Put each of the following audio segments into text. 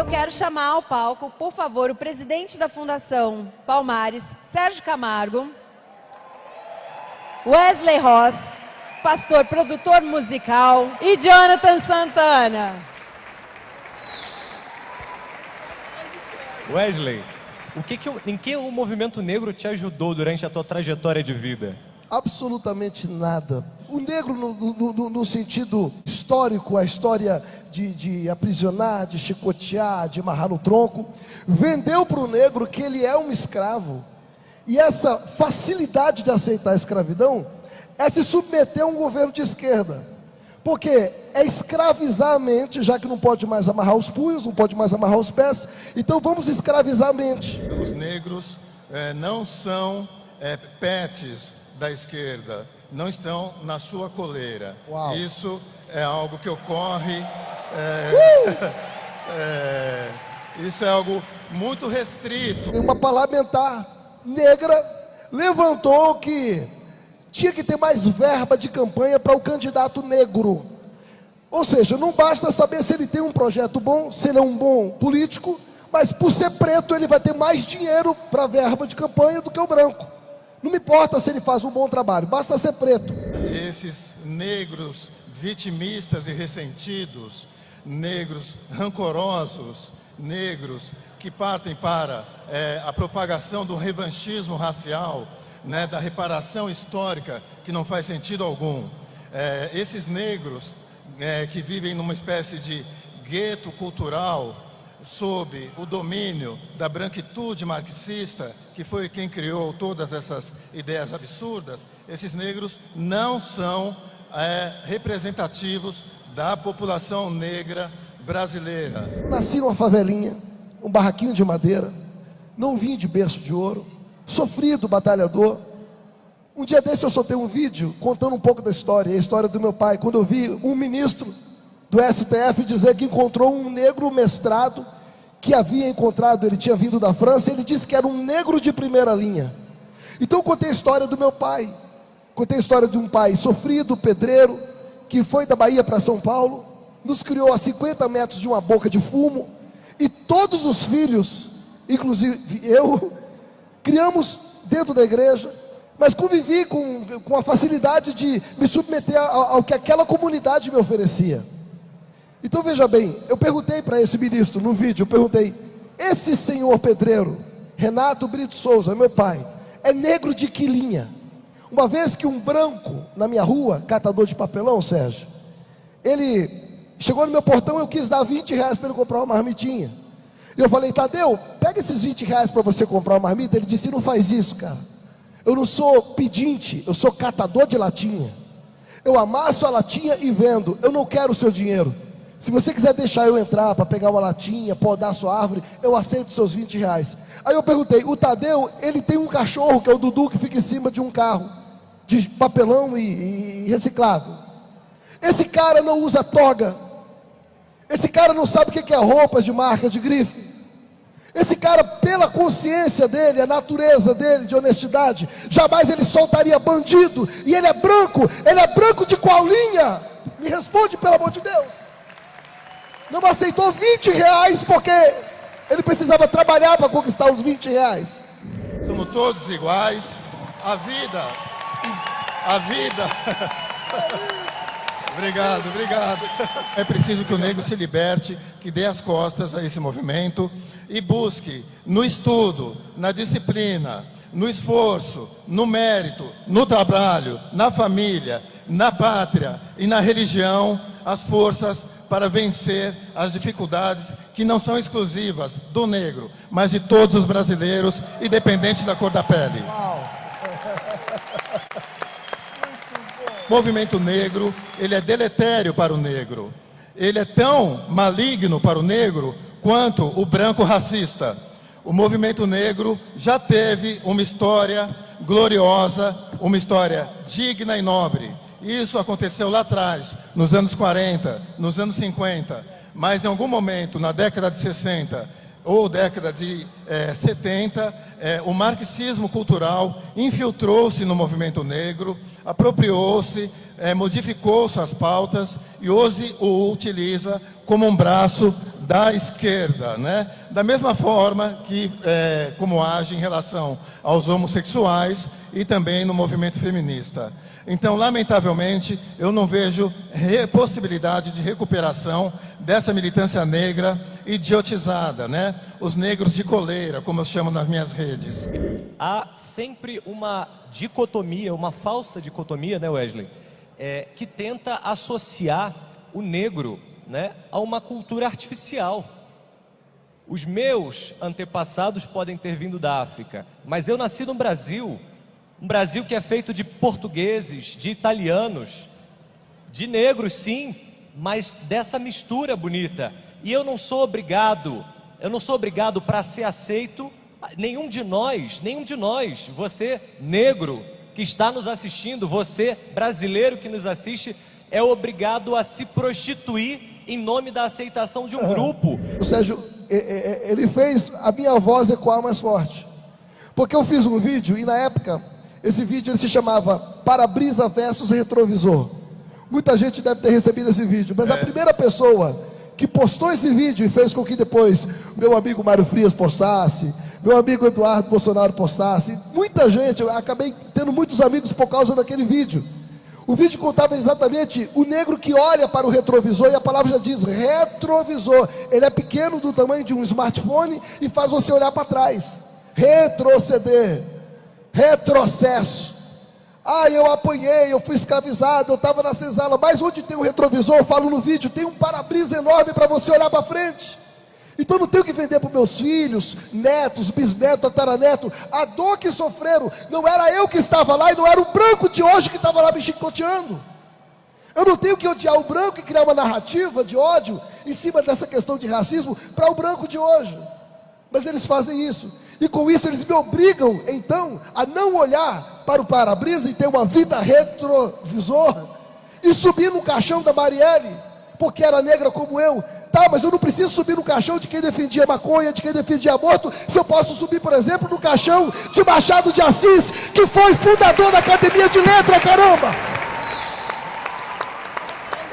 eu quero chamar ao palco, por favor, o presidente da Fundação Palmares, Sérgio Camargo, Wesley Ross, pastor produtor musical, e Jonathan Santana. Wesley, em que o movimento negro te ajudou durante a tua trajetória de vida? Absolutamente nada. O negro, no sentido histórico, a história de aprisionar, de chicotear, de amarrar no tronco, vendeu para o negro que ele é um escravo. E essa facilidade de aceitar a escravidão é se submeter a um governo de esquerda. Porque é escravizar a mente, já que não pode mais amarrar os punhos, não pode mais amarrar os pés. Então vamos escravizar a mente. Os negros não são pets da esquerda, não estão na sua coleira. Uau. Isso é algo que ocorre, isso é algo muito restrito. Uma parlamentar negra levantou que tinha que ter mais verba de campanha para o candidato negro. Ou seja, não basta saber se ele tem um projeto bom, se ele é um bom político, mas por ser preto ele vai ter mais dinheiro para verba de campanha do que o branco. Não me importa se ele faz um bom trabalho, basta ser preto. Esses negros vitimistas e ressentidos, negros rancorosos, negros que partem para a propagação do revanchismo racial, da reparação histórica, que não faz sentido algum. Esses negros que vivem numa espécie de gueto cultural, sob o domínio da branquitude marxista, que foi quem criou todas essas ideias absurdas, esses negros não são representativos da população negra brasileira. Nasci numa favelinha, um barraquinho de madeira, não vim de berço de ouro, sofrido, batalhador. Um dia desse eu soltei um vídeo contando um pouco da história, a história do meu pai, quando eu vi um ministro do STF dizer que encontrou um negro mestrado, que havia encontrado, ele tinha vindo da França, ele disse que era um negro de primeira linha. Então eu contei a história do meu pai, contei a história de um pai sofrido, pedreiro, que foi da Bahia para São Paulo, nos criou a 50 metros de uma boca de fumo, e todos os filhos, inclusive eu, criamos dentro da igreja, mas convivi com a facilidade de me submeter ao que aquela comunidade me oferecia. Então veja bem, eu perguntei para esse ministro no vídeo, eu perguntei, esse senhor pedreiro, Renato Brito Souza, meu pai, é negro de que linha? Uma vez que um branco na minha rua, catador de papelão, Sérgio, ele chegou no meu portão, eu quis dar 20 reais para ele comprar uma marmitinha. E eu falei, Tadeu, pega esses 20 reais para você comprar uma marmita. Ele disse, não faz isso, cara. Eu não sou pedinte, eu sou catador de latinha. Eu amasso a latinha e vendo, eu não quero o seu dinheiro. Se você quiser deixar eu entrar para pegar uma latinha, podar a sua árvore, eu aceito seus 20 reais. Aí eu perguntei, o Tadeu, ele tem um cachorro, que é o Dudu, que fica em cima de um carro, de papelão e reciclável. Esse cara não usa toga. Esse cara não sabe o que é roupas de marca, de grife. Esse cara, pela consciência dele, a natureza dele, de honestidade, jamais ele soltaria bandido. E ele é branco de qual linha? Me responde, pelo amor de Deus. Não aceitou 20 reais porque ele precisava trabalhar para conquistar os 20 reais. Somos todos iguais. A vida. Obrigado. É preciso que o negro se liberte, que dê as costas a esse movimento e busque no estudo, na disciplina, no esforço, no mérito, no trabalho, na família, na pátria e na religião, as forças para vencer as dificuldades que não são exclusivas do negro, mas de todos os brasileiros, independente da cor da pele. O movimento negro, ele é deletério para o negro. Ele é tão maligno para o negro quanto o branco racista. O movimento negro já teve uma história gloriosa, uma história digna e nobre. Isso aconteceu lá atrás, nos anos 40, nos anos 50, mas em algum momento, na década de 60 ou década de 70, o marxismo cultural infiltrou-se no movimento negro, apropriou-se, modificou suas pautas e hoje o utiliza como um braço da esquerda, né? Da mesma forma que como age em relação aos homossexuais e também no movimento feminista. Então, lamentavelmente, eu não vejo possibilidade de recuperação dessa militância negra idiotizada, né? Os negros de coleira, como eu chamo nas minhas redes. Há sempre uma dicotomia, uma falsa dicotomia, né, Wesley? Que tenta associar o negro, né, a uma cultura artificial. Os meus antepassados podem ter vindo da África, mas eu nasci no Brasil, um Brasil que é feito de portugueses, de italianos, de negros sim, mas dessa mistura bonita. E eu não sou obrigado para ser aceito, nenhum de nós, você negro que está nos assistindo, você brasileiro que nos assiste, é obrigado a se prostituir em nome da aceitação de um grupo. O Sérgio, ele fez a minha voz ecoar mais forte. Porque eu fiz um vídeo e na época, esse vídeo ele se chamava Para-brisa versus Retrovisor. Muita gente deve ter recebido esse vídeo, mas a primeira pessoa que postou esse vídeo e fez com que depois meu amigo Mário Frias postasse, meu amigo Eduardo Bolsonaro postasse, muita gente, eu acabei tendo muitos amigos por causa daquele vídeo. O vídeo contava exatamente o negro que olha para o retrovisor, e a palavra já diz retrovisor. Ele é pequeno, do tamanho de um smartphone, e faz você olhar para trás. Retroceder, retrocesso. Eu apanhei, eu fui escravizado, eu estava na senzala. Mas onde tem um retrovisor, eu falo no vídeo, tem um para-brisa enorme para você olhar para frente. Então não tenho que vender para os meus filhos, netos, bisnetos, tataraneto. A dor que sofreram, não era eu que estava lá, e não era o branco de hoje que estava lá me chicoteando. Eu não tenho que odiar o branco e criar uma narrativa de ódio em cima dessa questão de racismo para o branco de hoje. Mas eles fazem isso, e com isso eles me obrigam então a não olhar para o para-brisa e ter uma vida retrovisor e subir no caixão da Marielle, porque era negra como eu. Tá, mas eu não preciso subir no caixão de quem defendia maconha, de quem defendia aborto, se eu posso subir, por exemplo, no caixão de Machado de Assis, que foi fundador da Academia de Letras, caramba!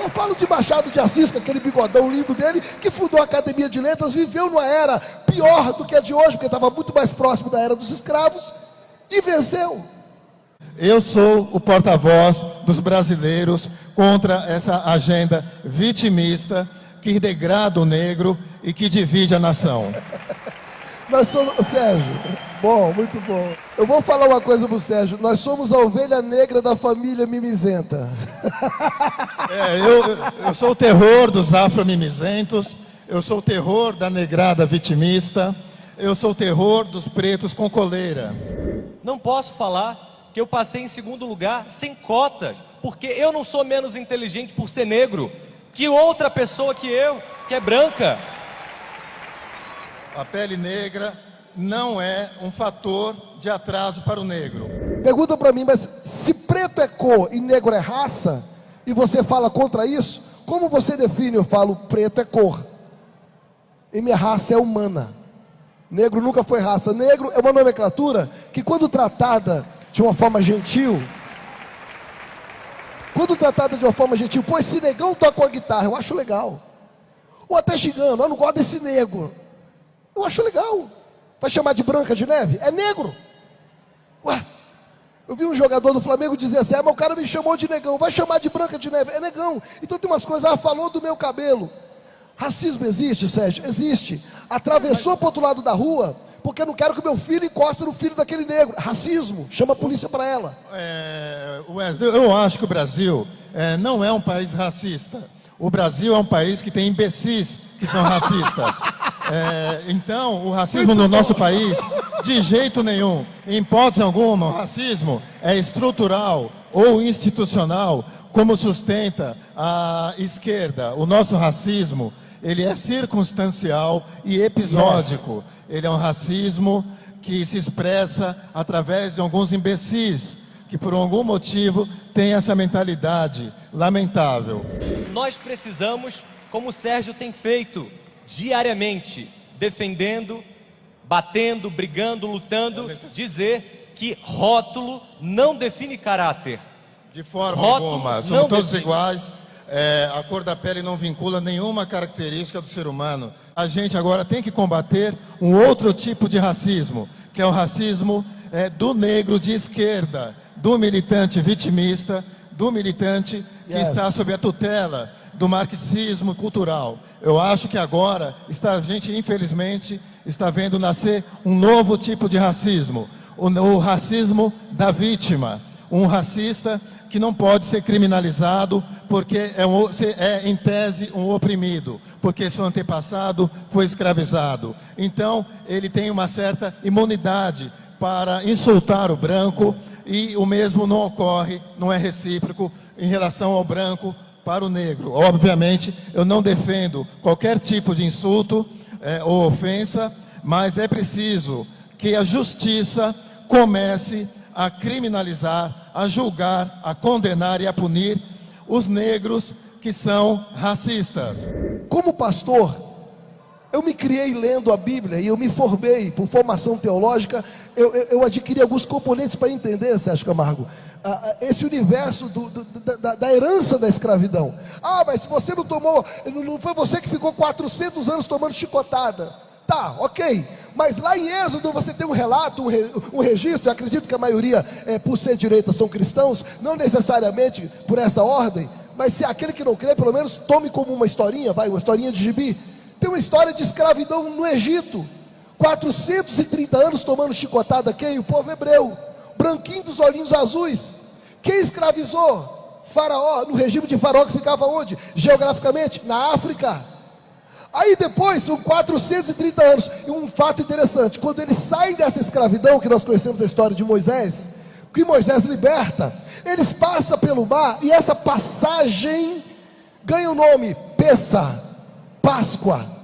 Eu falo de Machado de Assis, com aquele bigodão lindo dele, que fundou a Academia de Letras, viveu numa era pior do que a de hoje, porque estava muito mais próximo da era dos escravos, e venceu. Eu sou o porta-voz dos brasileiros contra essa agenda vitimista, que degrada o negro e que divide a nação. Nós somos, Sérgio, bom, muito bom. Eu vou falar uma coisa pro Sérgio, nós somos a ovelha negra da família mimizenta. Eu sou o terror dos afro-mimizentos, eu sou o terror da negrada vitimista, eu sou o terror dos pretos com coleira. Não posso falar que eu passei em segundo lugar sem cotas, porque eu não sou menos inteligente por ser negro que outra pessoa que eu, que é branca. A pele negra não é um fator de atraso para o negro. Pergunta para mim, mas se preto é cor e negro é raça, e você fala contra isso, como você define? Eu falo, preto é cor, e minha raça é humana. Negro nunca foi raça. Negro é uma nomenclatura que, quando tratada de uma forma gentil, pô, esse negão toca uma guitarra, eu acho legal. Ou até xingando, eu não gosto desse negro, eu acho legal. Vai chamar de Branca de Neve? É negro. Ué, eu vi um jogador do Flamengo dizer assim, mas o cara me chamou de negão, vai chamar de Branca de Neve? É negão. Então tem umas coisas, falou do meu cabelo. Racismo existe, Sérgio? Existe. Atravessou para o outro lado da rua, porque eu não quero que meu filho encoste no filho daquele negro. Racismo, chama a polícia para ela. Wesley, eu acho que o Brasil não é um país racista. O Brasil é um país que tem imbecis que são racistas. Então, o racismo no nosso país, de jeito nenhum, em hipótese alguma, o racismo é estrutural ou institucional, como sustenta a esquerda. O nosso racismo, ele é circunstancial e episódico. Yes. Ele é um racismo que se expressa através de alguns imbecis, que por algum motivo têm essa mentalidade lamentável. Nós precisamos, como o Sérgio tem feito diariamente, defendendo, batendo, brigando, lutando, dizer que rótulo não define caráter. De forma alguma, somos todos iguais. A cor da pele não vincula nenhuma característica do ser humano. A gente agora tem que combater um outro tipo de racismo, que é o racismo do negro de esquerda, do militante vitimista, do militante que está sob a tutela do marxismo cultural. Eu acho que agora a gente, infelizmente, está vendo nascer um novo tipo de racismo, o racismo da vítima, um racista que não pode ser criminalizado porque é em tese um oprimido, porque seu antepassado foi escravizado. Então, ele tem uma certa imunidade para insultar o branco, e o mesmo não ocorre, não é recíproco em relação ao branco para o negro. Obviamente, eu não defendo qualquer tipo de insulto ou ofensa, mas é preciso que a justiça comece a criminalizar, a julgar, a condenar e a punir os negros que são racistas. Como pastor, eu me criei lendo a Bíblia e eu me formei por formação teológica. Eu adquiri alguns componentes para entender, Sérgio Camargo, esse universo da herança da escravidão. Mas se você não tomou, não foi você que ficou 400 anos tomando chicotada. Tá, ok, mas lá em Êxodo você tem um relato, um registro. Eu acredito que a maioria, por ser direita, são cristãos, não necessariamente por essa ordem, mas se aquele que não crê, pelo menos tome como uma historinha, uma historinha de gibi. Tem uma história de escravidão no Egito, 430 anos tomando chicotada. Quem? O povo hebreu, branquinho dos olhinhos azuis. Quem escravizou? Faraó, no regime de Faraó, que ficava onde? Geograficamente, na África. Aí depois, são 430 anos, e um fato interessante, quando eles saem dessa escravidão, que nós conhecemos a história de Moisés, que Moisés liberta, eles passam pelo mar, e essa passagem ganha o nome Pessa, Páscoa.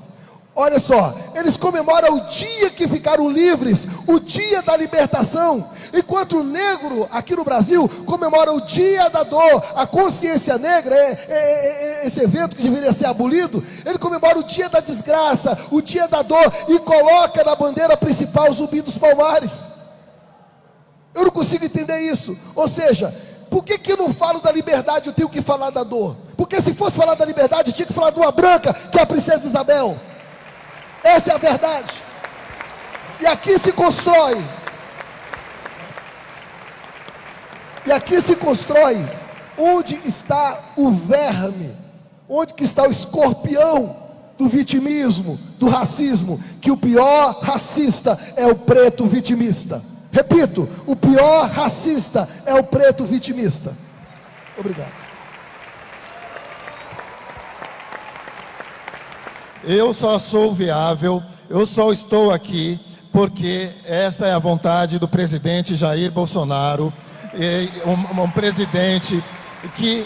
Olha só, eles comemoram o dia que ficaram livres, o dia da libertação, enquanto o negro, aqui no Brasil, comemora o dia da dor. A consciência negra, esse evento que deveria ser abolido, ele comemora o dia da desgraça, o dia da dor, e coloca na bandeira principal o Zumbi dos Palmares. Eu não consigo entender isso. Ou seja, por que eu não falo da liberdade, eu tenho que falar da dor? Porque se fosse falar da liberdade, tinha que falar de uma branca, que é a princesa Isabel. Essa é a verdade. E aqui se constrói. Onde está o verme, onde que está o escorpião do vitimismo, do racismo, que o pior racista é o preto vitimista. Repito, o pior racista é o preto vitimista. Obrigado. Eu só sou viável, eu só estou aqui porque esta é a vontade do presidente Jair Bolsonaro, um presidente que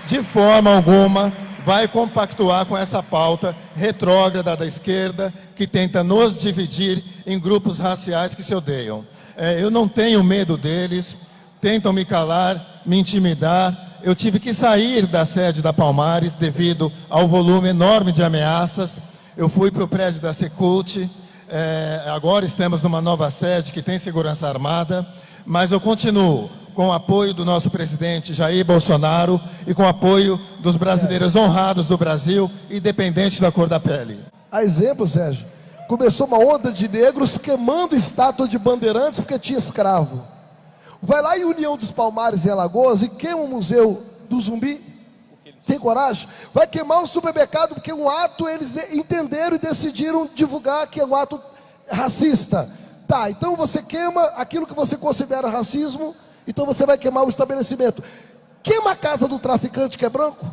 de forma alguma vai compactuar com essa pauta retrógrada da esquerda, que tenta nos dividir em grupos raciais que se odeiam. Eu não tenho medo deles, tentam me calar, me intimidar. Eu tive que sair da sede da Palmares devido ao volume enorme de ameaças. Eu fui para o prédio da Secult. Agora estamos numa nova sede que tem segurança armada, mas eu continuo com o apoio do nosso presidente Jair Bolsonaro e com o apoio dos brasileiros honrados do Brasil, independente da cor da pele. A exemplo, Sérgio, começou uma onda de negros queimando estátua de bandeirantes porque tinha escravo. Vai lá em União dos Palmares, em Alagoas, e queima o Museu do Zumbi. Tem coragem? Vai queimar um supermercado porque um ato eles entenderam e decidiram divulgar que é um ato racista. Tá, então você queima aquilo que você considera racismo, então você vai queimar o estabelecimento. Queima a casa do traficante que é branco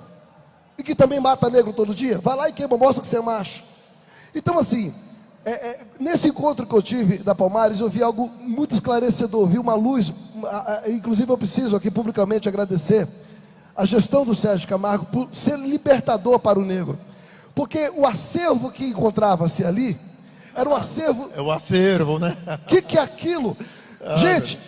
e que também mata negro todo dia. Vai lá e queima, mostra que você é macho. Então assim, nesse encontro que eu tive da Palmares, eu vi algo muito esclarecedor, vi uma luz. Inclusive eu preciso aqui publicamente agradecer a gestão do Sérgio Camargo por ser libertador para o negro, porque o acervo que encontrava-se ali era um acervo. É o acervo, né? Que é aquilo? Gente,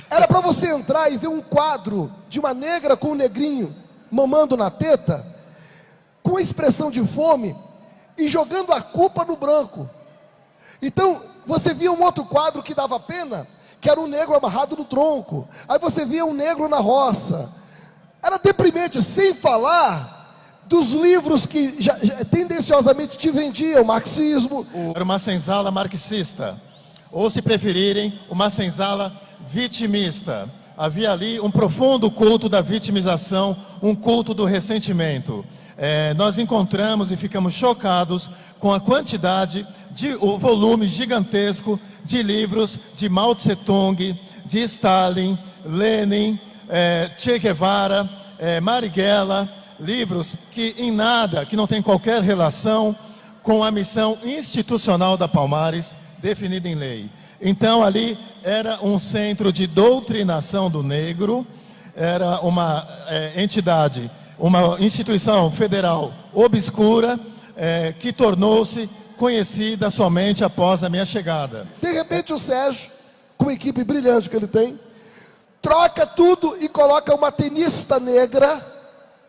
era para você entrar e ver um quadro de uma negra com um negrinho mamando na teta, com expressão de fome e jogando a culpa no branco. Então você via um outro quadro que dava pena, que era um negro amarrado no tronco. Aí você via um negro na roça. Era deprimente, sem falar dos livros que tendenciosamente te vendiam, marxismo. Era uma senzala marxista, ou se preferirem, uma senzala vitimista. Havia ali um profundo culto da vitimização, um culto do ressentimento. Nós encontramos e ficamos chocados com a quantidade, o volume gigantesco de livros de Mao Tse-tung, de Stalin, Lenin, Che Guevara, Marighella, livros que em nada, que não tem qualquer relação com a missão institucional da Palmares, definida em lei. Então ali era um centro de doutrinação do negro, era uma entidade, uma instituição federal obscura, que tornou-se conhecida somente após a minha chegada. De repente o Sérgio, com a equipe brilhante que ele tem, troca tudo e coloca uma tenista negra,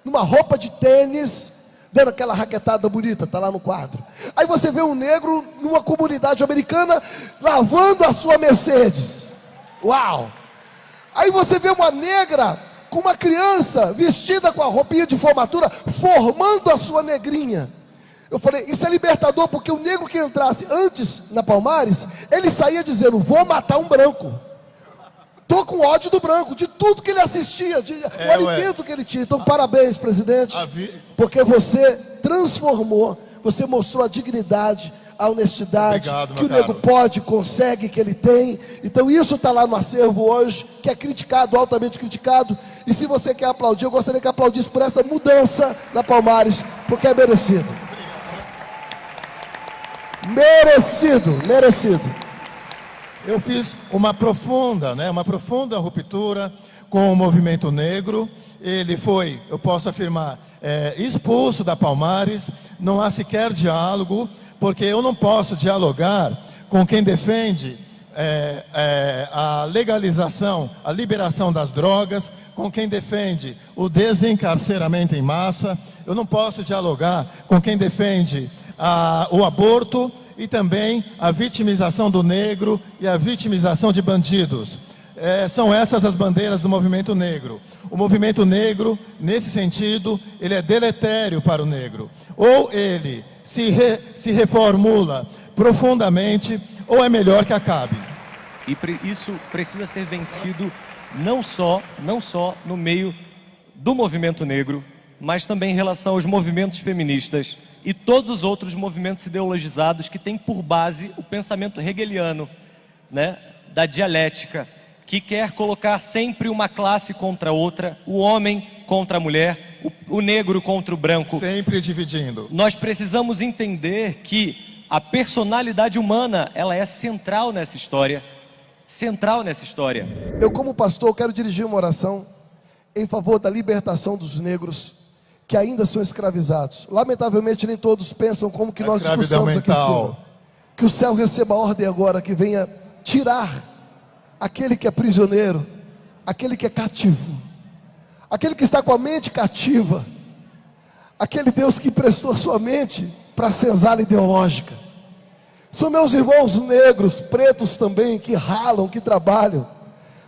numa roupa de tênis, dando aquela raquetada bonita, tá lá no quadro. Aí você vê um negro numa comunidade americana, lavando a sua Mercedes. Uau! Aí você vê uma negra com uma criança vestida com a roupinha de formatura, formando a sua negrinha. Eu falei, isso é libertador, porque o negro que entrasse antes na Palmares, ele saía dizendo, vou matar um branco. Estou com ódio do branco, de tudo que ele assistia, o alimento que ele tinha. Então, parabéns, presidente, porque você transformou, você mostrou a dignidade, a honestidade, que o negro pode, consegue, que ele tem. Então, isso está lá no acervo hoje, que é criticado, altamente criticado. E se você quer aplaudir, eu gostaria que aplaudisse por essa mudança na Palmares, porque é merecido. Merecido, merecido. Eu fiz uma profunda ruptura com o movimento negro. Ele foi, eu posso afirmar, expulso da Palmares. Não há sequer diálogo, porque eu não posso dialogar com quem defende a legalização, a liberação das drogas, com quem defende o desencarceramento em massa. Eu não posso dialogar com quem defende o aborto e também a vitimização do negro e a vitimização de bandidos. São essas as bandeiras do movimento negro. O movimento negro, nesse sentido, ele é deletério para o negro. Ou ele se reformula profundamente, ou é melhor que acabe. E isso precisa ser vencido não só no meio do movimento negro, mas também em relação aos movimentos feministas e todos os outros movimentos ideologizados que têm por base o pensamento hegeliano, né, da dialética, que quer colocar sempre uma classe contra outra, o homem contra a mulher, o negro contra o branco. Sempre dividindo. Nós precisamos entender que a personalidade humana, ela é central nessa história. Central nessa história. Eu, como pastor, quero dirigir uma oração em favor da libertação dos negros que ainda são escravizados. Lamentavelmente, nem todos pensam como que nós discussamos aqui em cima. Que o céu receba a ordem agora, que venha tirar aquele que é prisioneiro, aquele que é cativo, aquele que está com a mente cativa, aquele Deus que emprestou a sua mente para a senzala ideológica. São meus irmãos negros, pretos também, que ralam, que trabalham,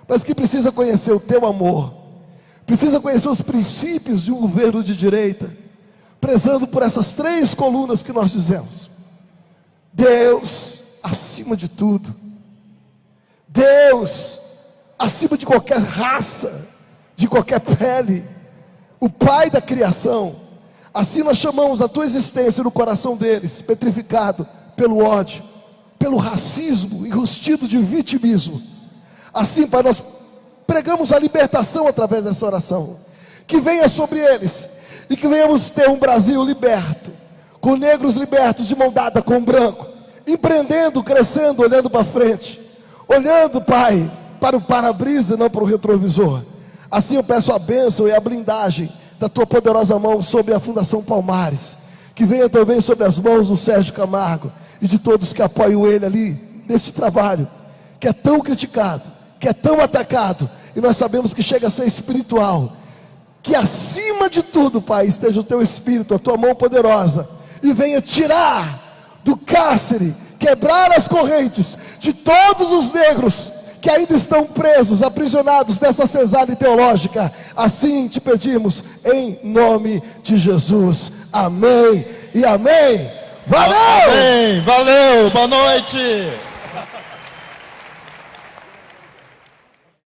mas que precisam conhecer o teu amor, precisa conhecer os princípios de um governo de direita, prezando por essas 3 colunas que nós dizemos: Deus acima de tudo, Deus acima de qualquer raça, de qualquer pele, o Pai da criação. Assim nós chamamos a tua existência no coração deles, petrificado pelo ódio, pelo racismo, enrustido de vitimismo. Assim, Pai, nós pregamos a libertação através dessa oração, que venha sobre eles, e que venhamos ter um Brasil liberto, com negros libertos de mão dada com o branco, empreendendo, crescendo, olhando para frente, olhando, Pai, para o para-brisa, não para o retrovisor. Assim eu peço a bênção e a blindagem da tua poderosa mão sobre a Fundação Palmares, que venha também sobre as mãos do Sérgio Camargo e de todos que apoiam ele ali, nesse trabalho, que é tão criticado, que é tão atacado, e nós sabemos que chega a ser espiritual. Que acima de tudo, Pai, esteja o teu Espírito, a tua mão poderosa, e venha tirar do cárcere, quebrar as correntes de todos os negros que ainda estão presos, aprisionados nessa cesárea teológica. Assim te pedimos, em nome de Jesus. Amém e amém. Valeu! Amém, valeu, boa noite.